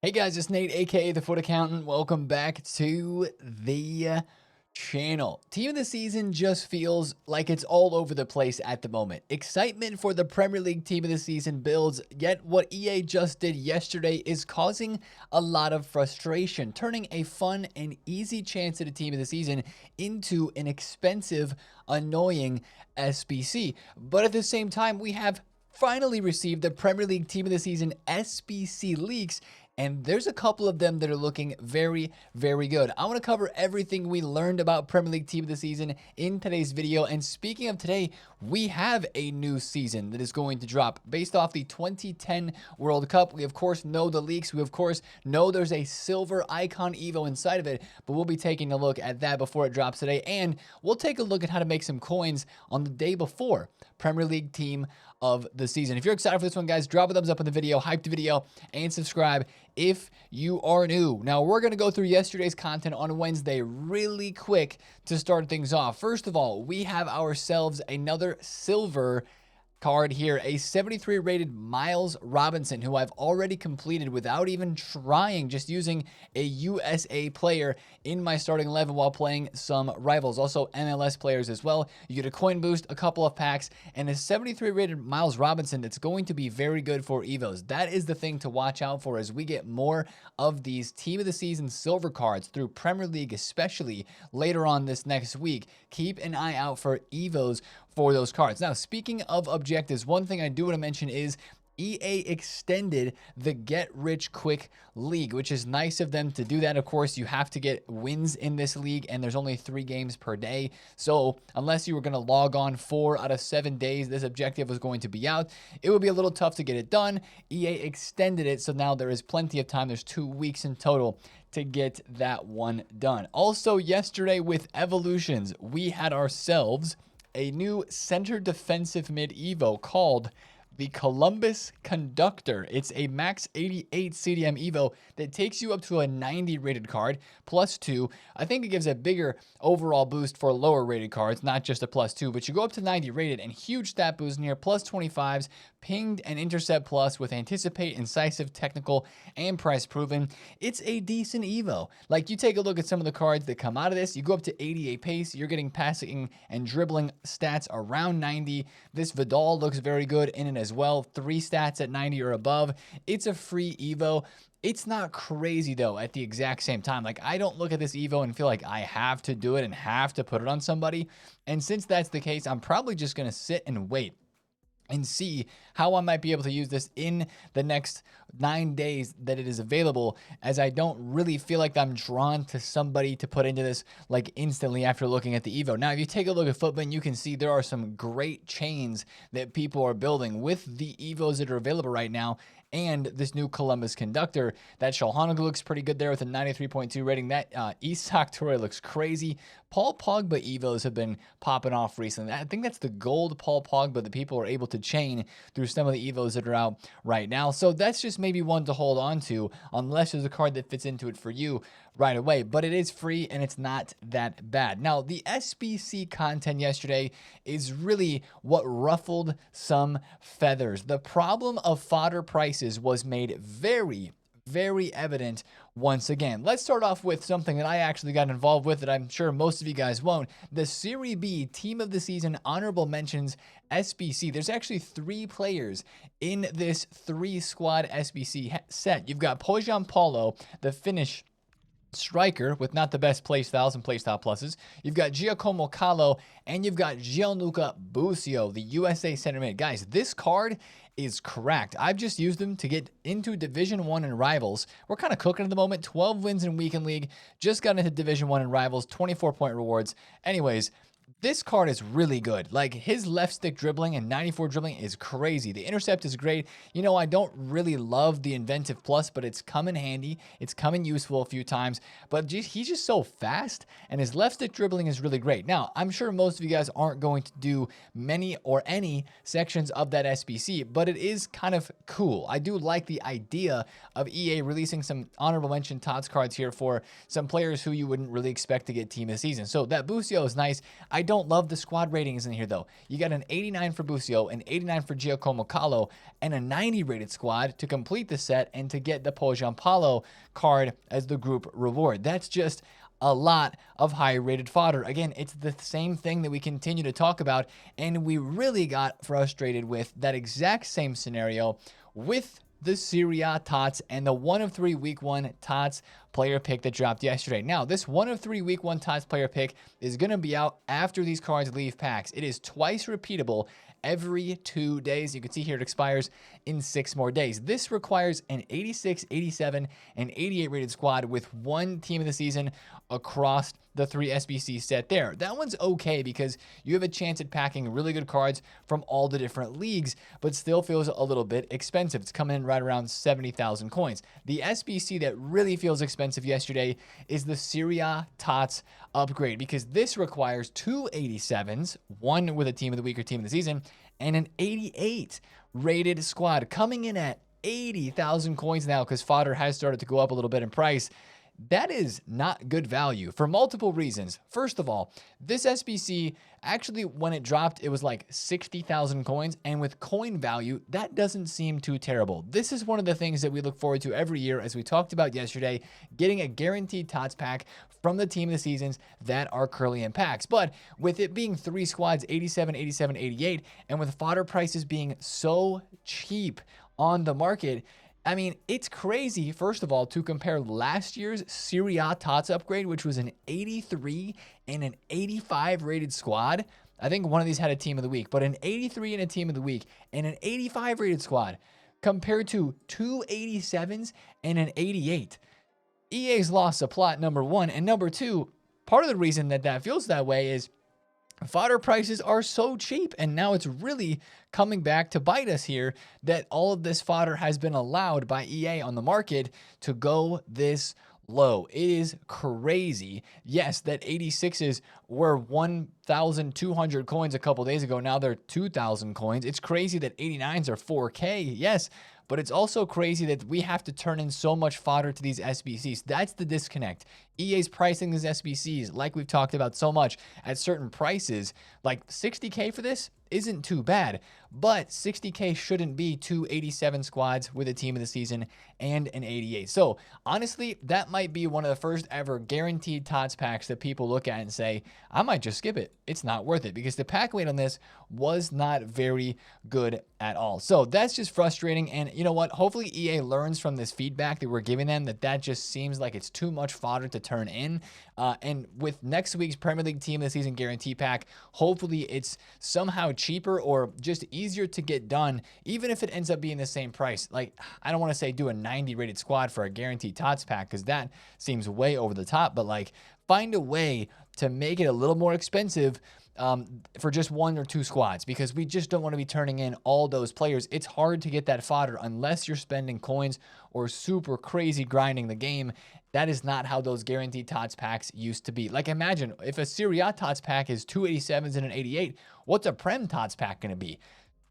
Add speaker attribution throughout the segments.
Speaker 1: Hey guys, it's Nate, aka TheFutAccountant. Welcome back to the channel. Team of the season just feels like it's all over the place at the moment. Excitement for the Premier League team of the season builds, yet what EA just did yesterday is causing a lot of frustration, turning a fun and easy chance at a team of the season into an expensive, annoying SBC. But at the same time, we have finally received the Premier League Team of the Season SBC leaks, and there's a couple of them that are looking very, very good. I want to cover everything we learned about Premier League Team of the Season in today's video. And speaking of today, we have a new season that is going to drop based off the 2010 World Cup. We, of course, know the leaks. We, of course, know there's a silver icon Evo inside of it, but we'll be taking a look at that before it drops today. And we'll take a look at how to make some coins on the day before Premier League Team of the Season. If you're excited for this one, guys, drop a thumbs up on the video, hype the video, and subscribe if you are new. Now, we're going to go through yesterday's content on Wednesday really quick to start things off. First of all, we have ourselves another silver card here, a 73 rated Miles Robinson, who I've already completed without even trying, just using a USA player in my starting 11 while playing some rivals, also MLS players as well. You get a coin boost, a couple of packs, and a 73 rated Miles Robinson that's going to be very good for Evos. That is the thing to watch out for as we get more of these Team of the Season silver cards through Premier League, especially later on this next week. Keep an eye out for Evos for those cards. Now, speaking of objectives, one thing I do want to mention is EA extended the Get Rich Quick League, which is nice of them to do that. Of course, you have to get wins in this league, and there's only 3 games per day. So unless you were going to log on 4 out of 7 days, this objective was going to be out. It would be a little tough to get it done. EA extended it, so now there is plenty of time. There's 2 weeks in total to get that one done. Also, yesterday with Evolutions, we had ourselves a new center defensive mid Evo called the Columbus Conductor. It's a max 88 CDM Evo that takes you up to a 90 rated card, +2. I think it gives a bigger overall boost for lower rated cards, not just a +2, but you go up to 90 rated and huge stat boost in here, +25s, pinged and intercept plus with anticipate, incisive, technical, and price proven. It's a decent Evo. Like, you take a look at some of the cards that come out of this, you go up to 88 pace, you're getting passing and dribbling stats around 90. This Vidal looks very good in it as well. 3 stats at 90 or above. It's a free Evo. It's not crazy though at the exact same time. Like, I don't look at this Evo and feel like I have to do it and have to put it on somebody. And since that's the case, I'm probably just going to sit and wait and see how I might be able to use this in the next 9 days that it is available, as I don't really feel like I'm drawn to somebody to put into this like instantly after looking at the Evo. Now, if you take a look at Footman, you can see there are some great chains that people are building with the Evos that are available right now, and this new Columbus Conductor. That Shalhanaga looks pretty good there with a 93.2 rating. That Isak Toure looks crazy. Paul Pogba Evos have been popping off recently. I think that's the gold Paul Pogba that people are able to chain through some of the Evos that are out right now. So that's just maybe one to hold on to, unless there's a card that fits into it for you right away. But it is free and it's not that bad. Now, the SBC content yesterday is really what ruffled some feathers. The problem of fodder prices was made very, very evident once again. Let's start off with something that I actually got involved with that I'm sure most of you guys won't. The Serie B Team of the Season Honorable Mentions SBC. There's actually 3 players in this 3-squad SBC set. You've got Pojan Paulo, the Finnish striker with not the best playstyles and playstyle pluses. You've got Giacomo Callo, and you've got Gianluca Busio, the USA center mid. Guys, this card is cracked. I've just used them to get into Division 1 and Rivals. We're kind of cooking at the moment. 12 wins in Weekend League. Just got into Division 1 and Rivals. 24-point rewards. Anyways, this card is really good. Like, his left stick dribbling and 94 dribbling is crazy. The intercept is great. You know, I don't really love the inventive plus, but it's come in handy. It's come in useful a few times. But he's just so fast, and his left stick dribbling is really great. Now, I'm sure most of you guys aren't going to do many or any sections of that SBC, but it is kind of cool. I do like the idea of EA releasing some honorable mention TOTS cards here for some players who you wouldn't really expect to get Team of the Season. So that Busio is nice. I don't love the squad ratings in here, though. You got an 89 for Busio, an 89 for Giacomo Callo, and a 90 rated squad to complete the set and to get the Giampaolo card as the group reward. That's just a lot of high-rated fodder. Again, it's the same thing that we continue to talk about, and we really got frustrated with that exact same scenario with the Serie A TOTS and the 1 of 3 Week 1 TOTS player pick that dropped yesterday. Now, this 1 of 3 Week 1 TOTS player pick is going to be out after these cards leave packs. It is twice repeatable every 2 days. You can see here it expires in 6 more days. This requires an 86, 87, and 88 rated squad with one team of the season across the 3 SBC set there. That one's okay because you have a chance at packing really good cards from all the different leagues, but still feels a little bit expensive. It's coming in right around 70,000 coins. The SBC that really feels expensive yesterday is the Serie A TOTS upgrade, because this requires 2 87s, one with a team of the week or team of the season, and an 88 rated squad, coming in at 80,000 coins now because fodder has started to go up a little bit in price. That is not good value for multiple reasons. First of all, this SBC, actually, when it dropped, it was like 60,000 coins. And with coin value, that doesn't seem too terrible. This is one of the things that we look forward to every year, as we talked about yesterday, getting a guaranteed TOTS pack from the team of the seasons that are currently in packs. But with it being 3 squads, 87, 87, 88, and with fodder prices being so cheap on the market, I mean, it's crazy, first of all, to compare last year's Serie A TOTS upgrade, which was an 83 and an 85 rated squad. I think one of these had a team of the week, but an 83 and a team of the week and an 85 rated squad compared to 2 87s and an 88. EA's lost the plot, number one. And number two, part of the reason that that feels that way is fodder prices are so cheap, and now it's really coming back to bite us here that all of this fodder has been allowed by EA on the market to go this low. It is crazy. Yes, that 86s were 1,200 coins a couple days ago. Now they're 2,000 coins. It's crazy that 89s are 4K. Yes, but it's also crazy that we have to turn in so much fodder to these SBCs. That's the disconnect. EA's pricing these SBCs, like we've talked about so much, at certain prices. Like 60K for this isn't too bad, but 60K shouldn't be 2 87 squads with a team of the season and an 88. So honestly, that might be one of the first ever guaranteed TOTS packs that people look at and say, I might just skip it. It's not worth it, because the pack weight on this was not very good at all. So that's just frustrating. And you know what? Hopefully EA learns from this feedback that we're giving them, that just seems like it's too much fodder to turn in. And with next week's Premier League Team of the Season guarantee pack, hopefully it's somehow cheaper or just easier to get done, even if it ends up being the same price. Like, I don't want to say do a 90 rated squad for a guaranteed TOTS pack, because that seems way over the top, but like, find a way to make it a little more expensive for just 1 or 2 squads, because we just don't want to be turning in all those players. It's hard to get that fodder unless you're spending coins or super crazy grinding the game. That is not how those guaranteed TOTS packs used to be. Like, imagine if a Serie A TOTS pack is 2 87s and an 88, what's a Prem TOTS pack going to be?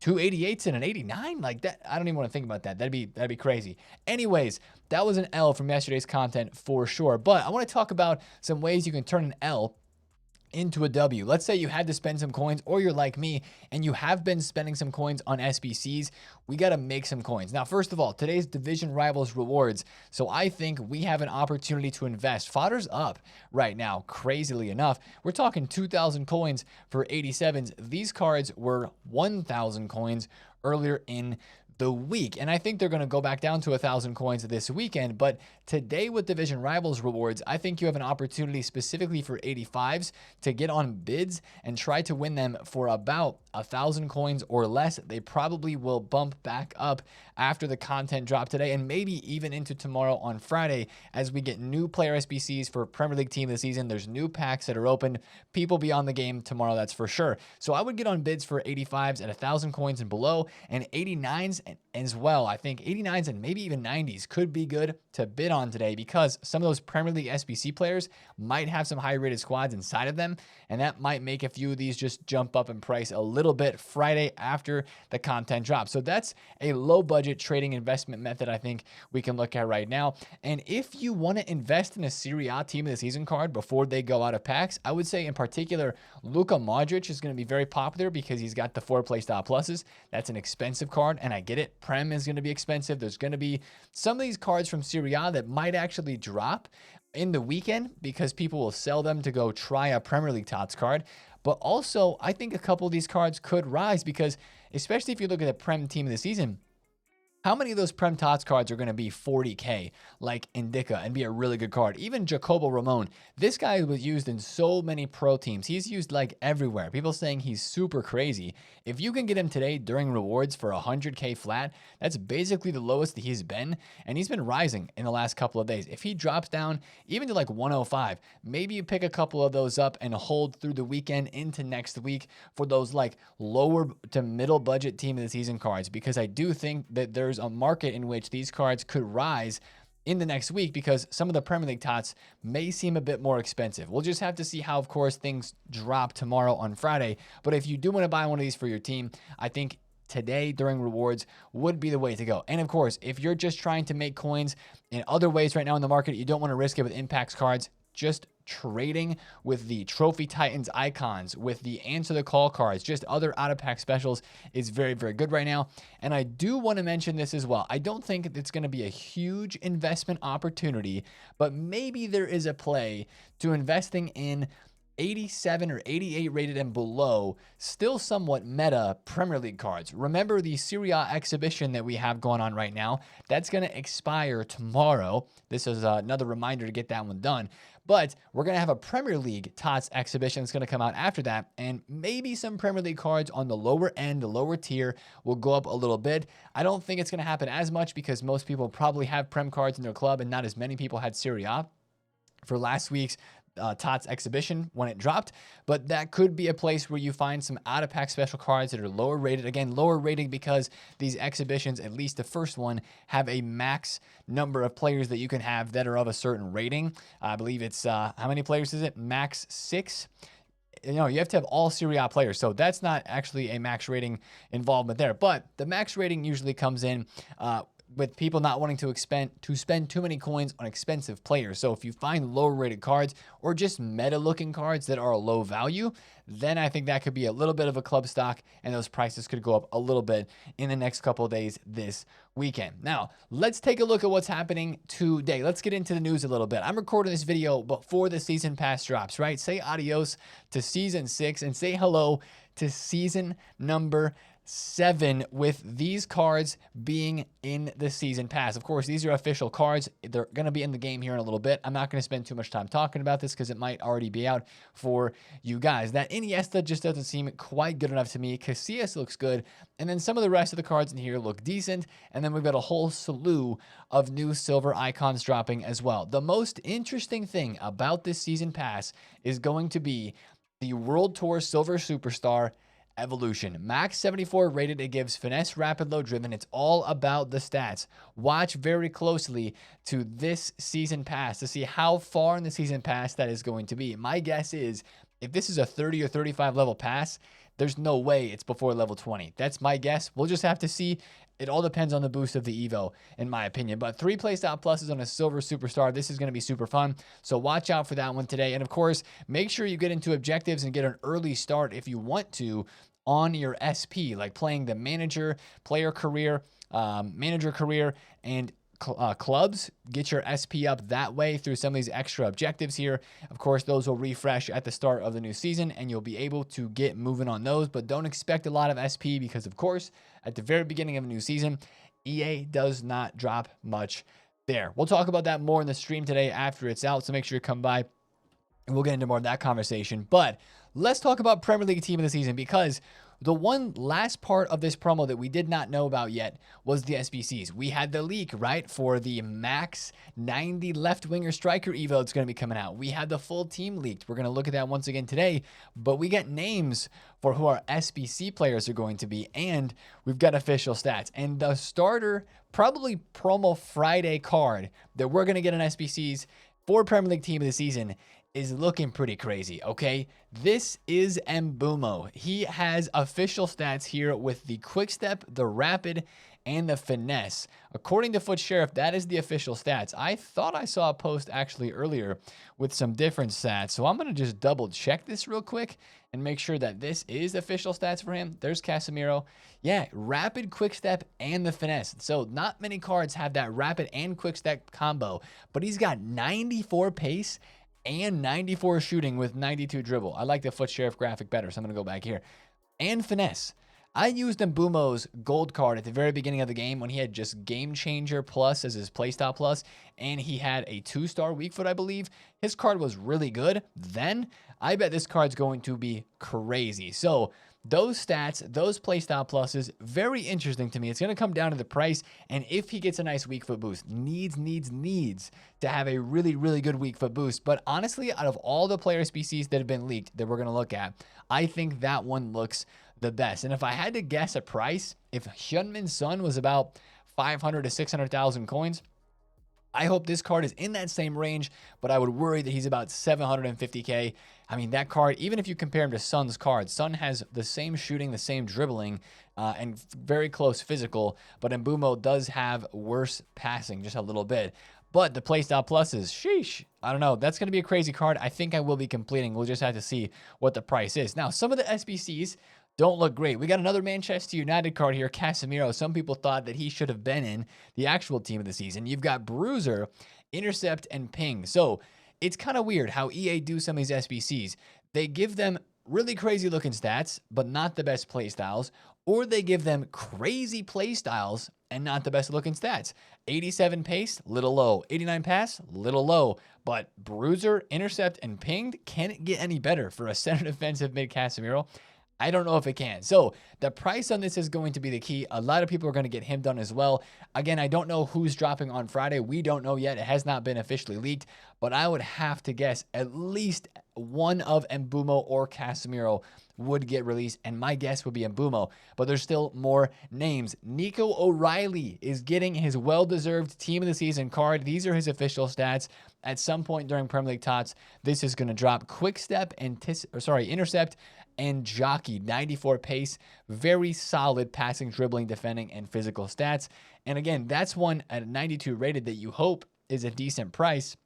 Speaker 1: 2 88s and an 89? Like that, I don't even want to think about that. That'd be crazy. Anyways, that was an L from yesterday's content for sure. But I want to talk about some ways you can turn an L into a W. Let's say you had to spend some coins, or you're like me and you have been spending some coins on SBCs. We got to make some coins. Now, first of all, today's Division Rivals rewards. So I think we have an opportunity to invest. Fodder's up right now, crazily enough. We're talking 2,000 coins for 87s. These cards were 1,000 coins earlier in the week, and I think they're going to go back down to 1,000 coins this weekend. But today with Division Rivals rewards, I think you have an opportunity specifically for 85s to get on bids and try to win them for about 1,000 coins or less. They probably will bump back up after the content drop today, and maybe even into tomorrow on Friday, as we get new player SBCs for Premier League Team of the Season. There's new packs that are open. People be on the game tomorrow, that's for sure. So I would get on bids for 85s at 1,000 coins and below, and 89s as well. I think 89s and maybe even 90s could be good to bid on today because some of those Premier League SBC players might have some high-rated squads inside of them, and that might make a few of these just jump up in price a little bit Friday after the content drops. So that's a low-budget trading investment method I think we can look at right now. And if you want to invest in a Serie A team of the season card before they go out of packs, I would say in particular, Luka Modric is going to be very popular because he's got the 4 playstyle pluses. That's an expensive card, and I get it. Prem is going to be expensive. There's going to be some of these cards from Serie A that might actually drop in the weekend because people will sell them to go try a Premier League TOTS card. But also, I think a couple of these cards could rise because, especially if you look at the Prem team of the season, how many of those Prem TOTS cards are going to be 40K like Indica and be a really good card? Even Jacobo Ramon, this guy was used in so many pro teams. He's used like everywhere. People saying he's super crazy. If you can get him today during rewards for 100K flat, that's basically the lowest that he's been. And he's been rising in the last couple of days. If he drops down even to like 105, maybe you pick a couple of those up and hold through the weekend into next week for those like lower to middle budget team of the season cards, because I do think that there's a market in which these cards could rise in the next week because some of the Premier League TOTS may seem a bit more expensive. We'll just have to see how, of course, things drop tomorrow on Friday. But if you do want to buy one of these for your team, I think today during rewards would be the way to go. And of course, if you're just trying to make coins in other ways right now in the market, you don't want to risk it with impacts cards, just trading with the Trophy Titans icons, with the Answer the Call cards, just other out-of-pack specials is very, very good right now. And I do want to mention this as well. I don't think it's going to be a huge investment opportunity, but maybe there is a play to investing in 87 or 88 rated and below, still somewhat meta Premier League cards. Remember the Serie A exhibition that we have going on right now? That's going to expire tomorrow. This is another reminder to get that one done. But we're going to have a Premier League TOTS exhibition that's going to come out after that. And maybe some Premier League cards on the lower end, the lower tier, will go up a little bit. I don't think it's going to happen as much because most people probably have Prem cards in their club and not as many people had Serie A for last week's TOTS exhibition when it dropped, but that could be a place where you find some out-of-pack special cards that are lower rated. Again, lower rated because these exhibitions, at least the first one, have a max number of players that you can have that are of a certain rating. I believe it's, how many players is it? Max 6. You know, you have to have all Serie A players, so that's not actually a max rating involvement there. But the max rating usually comes in with people not wanting to spend too many coins on expensive players. So if you find lower rated cards or just meta looking cards that are a low value, then I think that could be a little bit of a club stock and those prices could go up a little bit in the next couple of days this weekend. Now, let's take a look at what's happening today. Let's get into the news a little bit. I'm recording this video before the season pass drops, right? Say adios to season 6 and say hello to season number 7 with these cards being in the season pass. Of course, these are official cards. They're going to be in the game here in a little bit. I'm not going to spend too much time talking about this because it might already be out for you guys. That Iniesta just doesn't seem quite good enough to me. Casillas looks good. And then some of the rest of the cards in here look decent. And then we've got a whole slew of new silver icons dropping as well. The most interesting thing about this season pass is going to be the World Tour Silver Superstar Evolution. Max 74 rated. It gives finesse, rapid, low driven. It's all about the stats. Watch very closely to this season pass to see how far in the season pass that is going to be. My guess is if this is a 30 or 35 level pass, there's no way it's before level 20. That's my guess. We'll just have to see. It all depends on the boost of the Evo, in my opinion. But 3 playstyle pluses on a silver superstar. This is going to be super fun. So watch out for that one today. And of course, make sure you get into objectives and get an early start if you want to on your SP, like playing the manager, player career, manager career, and clubs. Get your SP up that way through some of these extra objectives here. Of course, those will refresh at the start of the new season and you'll be able to get moving on those, but don't expect a lot of SP because of course, at the very beginning of a new season, EA does not drop much there. We'll talk about that more in the stream today after it's out, so make sure you come by and we'll get into more of that conversation. But let's talk about Premier League team of the season because The one last part of this promo that we did not know about yet was the SBCs. We had the leak, right, for the max 90 left winger striker evo that's going to be coming out. We had the full team leaked. We're going to look at that once again today, but we got names for who our SBC players are going to be, and we've got official stats. And the starter, probably promo Friday card that we're going to get on SBCs for Premier League Team of the Season is looking pretty crazy, okay? This is Mbeumo. He has official stats here with the quick step, the rapid, and the finesse. According to Foot Sheriff, that is the official stats. I thought I saw a post actually earlier with some different stats, so I'm going to just double check this real quick and make sure that this is official stats for him. There's Casemiro. Yeah, rapid, quick step, and the finesse. So not many cards have that rapid and quick step combo, but he's got 94 pace and 94 shooting with 92 dribble. I like the Foot Sheriff graphic better, so I'm going to go back here. And finesse. I used Mbeumo's gold card at the very beginning of the game when he had just Game Changer Plus as his playstyle plus, and he had a 2-star weak foot, I believe. His card was really good then. I bet this card's going to be crazy. So those stats, those playstyle pluses, very interesting to me. It's going to come down to the price, and if he gets a nice weak foot boost, needs to have a really, really good weak foot boost. But honestly, out of all the player species that have been leaked that we're going to look at, I think that one looks the best. And if I had to guess a price, if Hyunmin Son was about 500 to 600,000 coins, I hope this card is in that same range, but I would worry that he's about 750k. I mean, that card, even if you compare him to Son's card, Son has the same shooting, the same dribbling, and very close physical, but Mbeumo does have worse passing just a little bit. But the playstyle pluses, sheesh, I don't know. That's going to be a crazy card. I think I will be completing. We'll just have to see what the price is. Now, some of the SBCs don't look great. We got another Manchester United card here, Casemiro. Some people thought that he should have been in the actual team of the season. You've got Bruiser, Intercept, and Ping. So it's kind of weird how EA do some of these SBCs. They give them really crazy looking stats, but not the best play styles, or they give them crazy play styles and not the best looking stats. 87 pace, little low. 89 pass, little low. But Bruiser, Intercept, and Pinged can't get any better for a center defensive mid Casemiro. I don't know if it can. So the price on this is going to be the key. A lot of people are going to get him done as well. Again, I don't know who's dropping on Friday. We don't know yet. It has not been officially leaked, but I would have to guess at least one of Mbeumo or Casemiro would get released, and my guess would be Mbeumo, but there's still more names. Nico O'Reilly is getting his well-deserved Team of the Season card. These are his official stats. At some point during Premier League TOTS, this is going to drop. Quick step, intercept, and jockey, 94 pace, very solid passing, dribbling, defending, and physical stats. And again, that's one at 92 rated that you hope is a decent price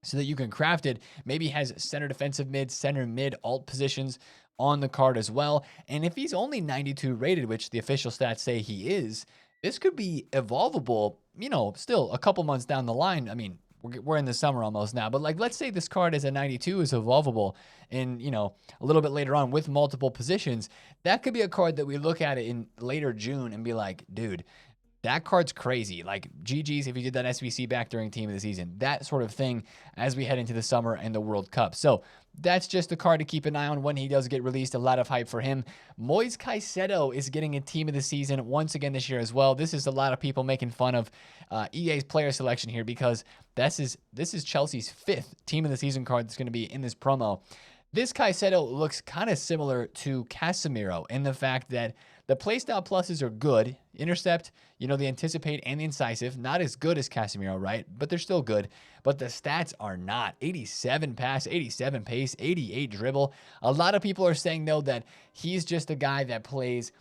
Speaker 1: so that you can craft it. Maybe has center defensive mid, center mid, alt positions on the card as well. And if he's only 92 rated, which the official stats say he is, this could be evolvable, you know, still a couple months down the line. I mean, we're in the summer almost now, but like, let's say this card is a 92, is evolvable in, you know, a little bit later on with multiple positions. That could be a card that we look at it in later June and be like, dude, that card's crazy. Like, GG's if you did that SBC back during Team of the Season, that sort of thing as we head into the summer and the World Cup. So that's just a card to keep an eye on when he does get released. A lot of hype for him. Moise Caicedo is getting a Team of the Season once again this year as well. This is a lot of people making fun of EA's player selection here because this is Chelsea's 5th Team of the Season card that's going to be in this promo. This Caicedo looks kind of similar to Casemiro in the fact that the playstyle pluses are good. Intercept, you know, the anticipate and the incisive, not as good as Casemiro, right? But they're still good. But the stats are not. 87 pass, 87 pace, 88 dribble. A lot of people are saying, though, that he's just a guy that plays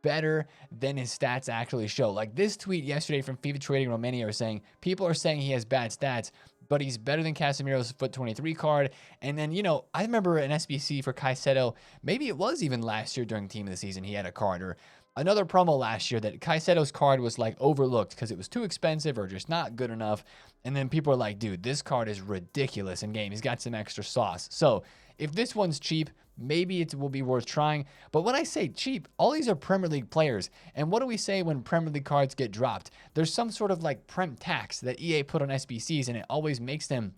Speaker 1: better than his stats actually show. Like this tweet yesterday from FIFA Trading Romania was saying, people are saying he has bad stats, but he's better than Casemiro's Foot 23 card. And then, you know, I remember an SBC for Caicedo, maybe it was even last year during Team of the Season, he had a card, or another promo last year that Caicedo's card was like overlooked because it was too expensive or just not good enough. And then people are like, dude, this card is ridiculous in game. He's got some extra sauce. So if this one's cheap, maybe it will be worth trying. But when I say cheap, all these are Premier League players. And what do we say when Premier League cards get dropped? There's some sort of like Prem tax that EA put on SBCs, and it always makes them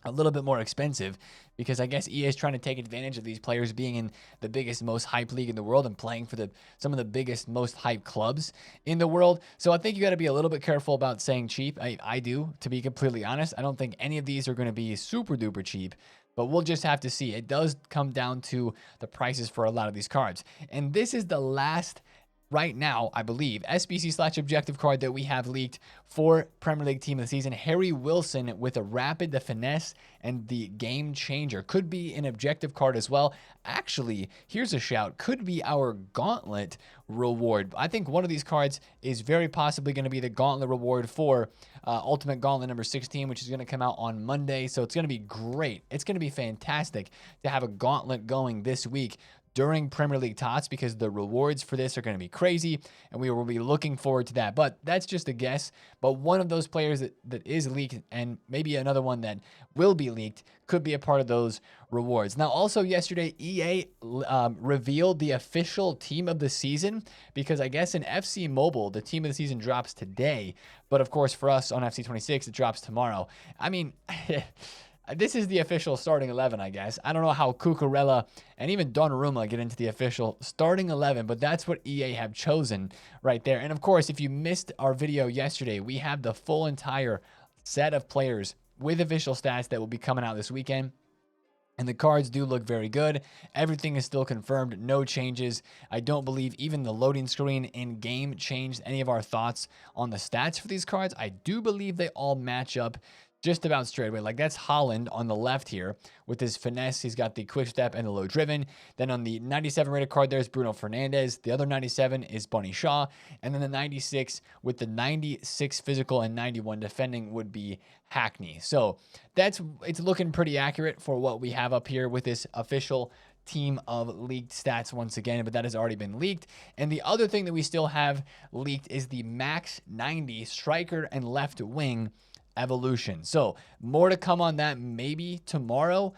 Speaker 1: a little bit more expensive, because I guess EA is trying to take advantage of these players being in the biggest, most hype league in the world and playing for some of the biggest, most hype clubs in the world. So I think you got to be a little bit careful about saying cheap. I do, to be completely honest. I don't think any of these are going to be super duper cheap, but we'll just have to see. It does come down to the prices for a lot of these cards. And this is the last, right now, I believe, SBC/objective card that we have leaked for Premier League Team of the Season. Harry Wilson with a rapid, the finesse, and the game changer. Could be an objective card as well. Actually, here's a shout. Could be our gauntlet reward. I think one of these cards is very possibly going to be the gauntlet reward for Ultimate Gauntlet number 16, which is going to come out on Monday. So it's going to be great. It's going to be fantastic to have a gauntlet going this week during Premier League TOTS, because the rewards for this are going to be crazy, and we will be looking forward to that. But that's just a guess. But one of those players that is leaked, and maybe another one that will be leaked, could be a part of those rewards. Now, also yesterday, EA revealed the official team of the season, because I guess in FC Mobile, the team of the season drops today. But of course, for us on FC26, it drops tomorrow. I mean, this is the official starting 11, I guess. I don't know how Cucurella and even Donnarumma get into the official starting 11, but that's what EA have chosen right there. And of course, if you missed our video yesterday, we have the full entire set of players with official stats that will be coming out this weekend. And the cards do look very good. Everything is still confirmed. No changes. I don't believe even the loading screen in game changed any of our thoughts on the stats for these cards. I do believe they all match up just about straight away. Like, that's Haaland on the left here with his finesse. He's got the quick step and the low driven. Then on the 97 rated card, there's Bruno Fernandes. The other 97 is Bunny Shaw. And then the 96 with the 96 physical and 91 defending would be Hackney. So it's looking pretty accurate for what we have up here with this official team of leaked stats once again, but that has already been leaked. And the other thing that we still have leaked is the max 90 striker and left wing evolution. So more to come on that maybe tomorrow,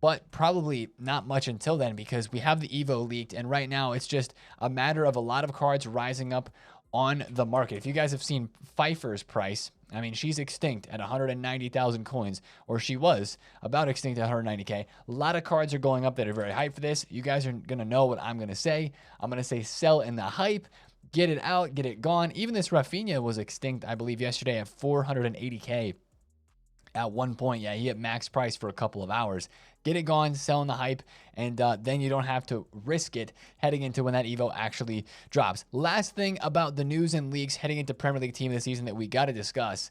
Speaker 1: but probably not much until then, because we have the Evo leaked, and right now it's just a matter of a lot of cards rising up on the market. If you guys have seen Pfeiffer's price, I mean, she's extinct at 190,000 coins, or she was about extinct at 190k. A lot of cards are going up that are very hyped for this. You guys are going to know what I'm going to say. I'm going to say sell in the hype. Get it out, get it gone. Even this Rafinha was extinct, I believe, yesterday at 480k at one point. Yeah, he hit max price for a couple of hours. Get it gone, sell in the hype, and then you don't have to risk it heading into when that Evo actually drops. Last thing about the news and leaks heading into Premier League Team of the Season that we got to discuss.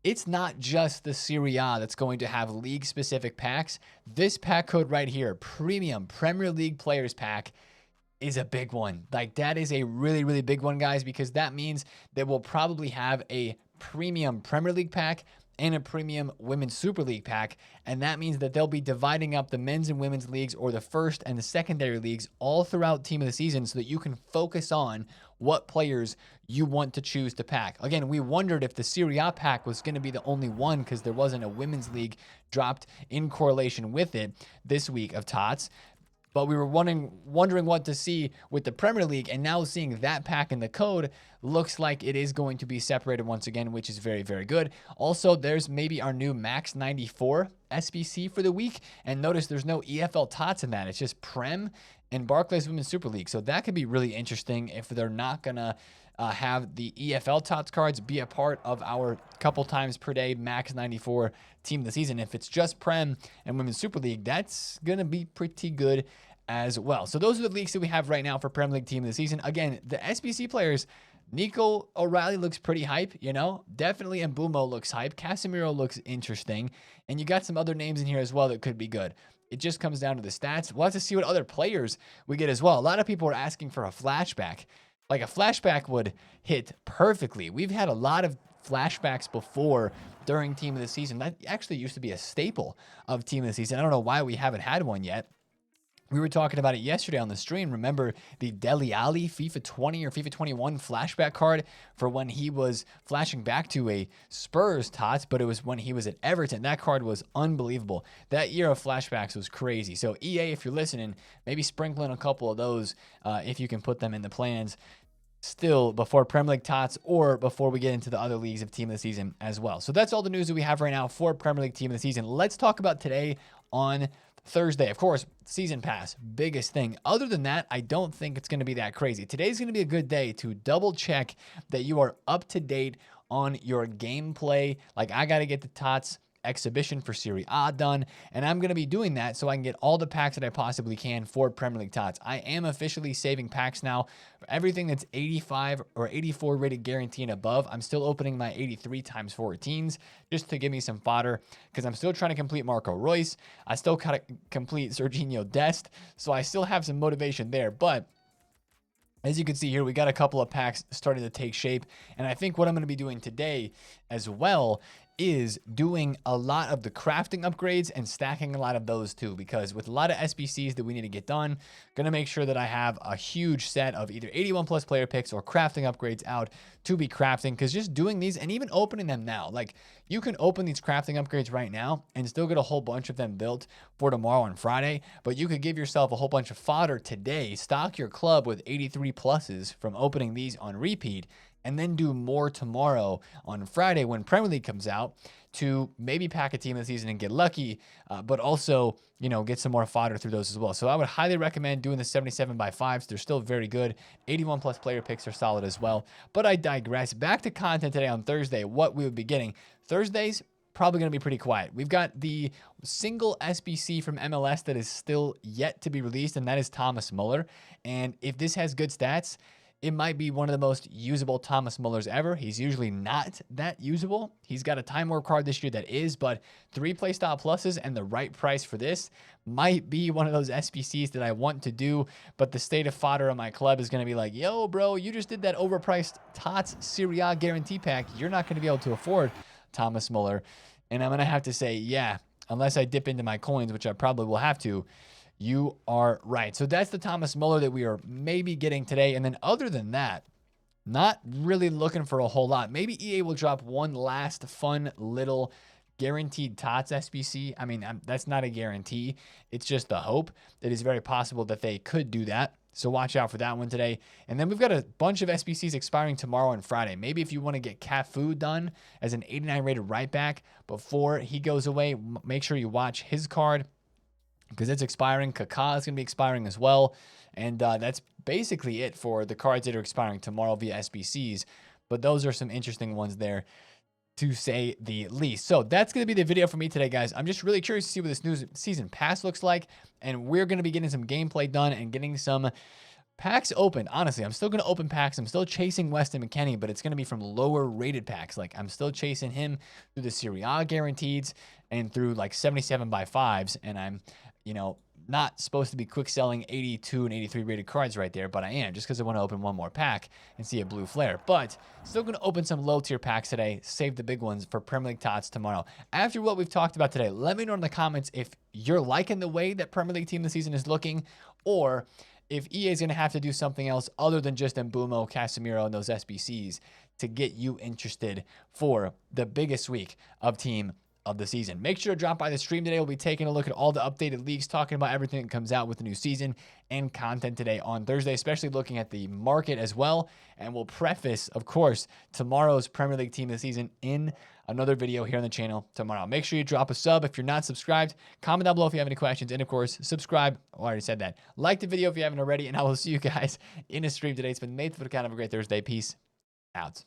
Speaker 1: It's not just the Serie A that's going to have league-specific packs. This pack code right here, Premium Premier League Players Pack, is a big one. Like, that is a really, really big one, guys, because that means that we'll probably have a premium Premier League pack and a premium Women's Super League pack. And that means that they'll be dividing up the men's and women's leagues, or the first and the secondary leagues, all throughout Team of the Season, so that you can focus on what players you want to choose to pack. Again, we wondered if the Serie A pack was going to be the only one, because there wasn't a women's league dropped in correlation with it this week of TOTS. But we were wondering what to see with the Premier League, and now seeing that pack in the code looks like it is going to be separated once again, which is very, very good. Also, there's maybe our new Max 94 SBC for the week, and notice there's no EFL TOTS in that. It's just Prem and Barclays Women's Super League. So that could be really interesting if they're not going to have the EFL TOTS cards be a part of our couple times per day Max 94 Team of the Season. If it's just Prem and Women's Super League, that's going to be pretty good as well. So those are the leaks that we have right now for Premier League Team of the Season. Again, the SBC players, Nico O'Reilly looks pretty hype, you know, definitely. Mbumo looks hype. Casemiro looks interesting. And you got some other names in here as well that could be good. It just comes down to the stats. We'll have to see what other players we get as well. A lot of people are asking for a flashback. Like, a flashback would hit perfectly. We've had a lot of flashbacks before during Team of the Season. That actually used to be a staple of Team of the Season. I don't know why we haven't had one yet. We were talking about it yesterday on the stream. Remember the Dele Alli FIFA 20 or FIFA 21 flashback card for when he was flashing back to a Spurs TOTS, but it was when he was at Everton. That card was unbelievable. That year of flashbacks was crazy. So EA, if you're listening, maybe sprinkle in a couple of those if you can put them in the plans still before Premier League TOTS or before we get into the other leagues of Team of the Season as well. So that's all the news that we have right now for Premier League Team of the Season. Let's talk about today on Thursday. Of course, season pass, biggest thing. Other than that, I don't think it's going to be that crazy. Today's going to be a good day to double check that you are up to date on your gameplay. Like, I got to get the TOTS exhibition for Serie A done, and I'm going to be doing that so I can get all the packs that I possibly can for Premier League TOTS. I am officially saving packs now. Everything that's 85 or 84 rated guarantee and above, I'm still opening my 83 times 14s just to give me some fodder, because I'm still trying to complete Marco Reus. I still got to complete Serginho Dest, so I still have some motivation there. But as you can see here, we got a couple of packs starting to take shape, and I think what I'm going to be doing today as well is doing a lot of the crafting upgrades and stacking a lot of those too, because with a lot of SBCs that we need to get done, going to make sure that I have a huge set of either 81 plus player picks or crafting upgrades out to be crafting, because just doing these and even opening them now, like you can open these crafting upgrades right now and still get a whole bunch of them built for tomorrow and Friday, but you could give yourself a whole bunch of fodder today, stock your club with 83 pluses from opening these on repeat, and then do more tomorrow on Friday when Premier League comes out to maybe pack a team of the season and get lucky, but also, you know, get some more fodder through those as well. So I would highly recommend doing the 77 by 5s. They're still very good. 81 plus player picks are solid as well. But I digress. Back to content today on Thursday, what we would be getting. Thursdays, probably going to be pretty quiet. We've got the single SBC from MLS that is still yet to be released, and that is Thomas Muller. And if this has good stats, it might be one of the most usable Thomas Mullers ever. He's usually not that usable. He's got a Time Warp card this year that is, but 3 playstyle pluses and the right price for this might be one of those SBCs that I want to do, but the state of fodder on my club is going to be like, yo, bro, you just did that overpriced TOTS Serie A guarantee pack. You're not going to be able to afford Thomas Muller. And I'm going to have to say, yeah, unless I dip into my coins, which I probably will have to, you are right. So that's the Thomas Muller that we are maybe getting today. And then other than that, not really looking for a whole lot. Maybe EA will drop one last fun little guaranteed TOTS SBC. I mean, that's not a guarantee. It's just the hope. It is very possible that they could do that. So watch out for that one today. And then we've got a bunch of SBCs expiring tomorrow and Friday. Maybe if you want to get Cafu done as an 89 rated right back before he goes away, make sure you watch his card, because it's expiring. Kaká is going to be expiring as well. And that's basically it for the cards that are expiring tomorrow via SBCs. But those are some interesting ones there, to say the least. So that's going to be the video for me today, guys. I'm just really curious to see what this new season pass looks like. And we're going to be getting some gameplay done and getting some packs open. Honestly, I'm still going to open packs. I'm still chasing Weston McKennie, but it's going to be from lower rated packs. Like, I'm still chasing him through the Serie A guarantees and through like 77 by 5s. And I'm, you know, not supposed to be quick selling 82 and 83 rated cards right there, but I am, just because I want to open one more pack and see a blue flare. But still going to open some low tier packs today, save the big ones for Premier League TOTS tomorrow. After what we've talked about today, let me know in the comments if you're liking the way that Premier League Team of the Season is looking, or if EA is going to have to do something else other than just Mbumo, Casemiro, and those SBCs to get you interested for the biggest week of Team of the Season. Make sure to drop by the stream today. We'll be taking a look at all the updated leagues, talking about everything that comes out with the new season and content today on Thursday, especially looking at the market as well. And we'll preface, of course, tomorrow's Premier League Team of the Season in another video here on the channel tomorrow. Make sure you drop a sub if you're not subscribed. Comment down below if you have any questions. And of course, subscribe. Oh, I already said that. Like the video if you haven't already. And I will see you guys in a stream today. It's been TheFutAccountant. Have a great Thursday. Peace out.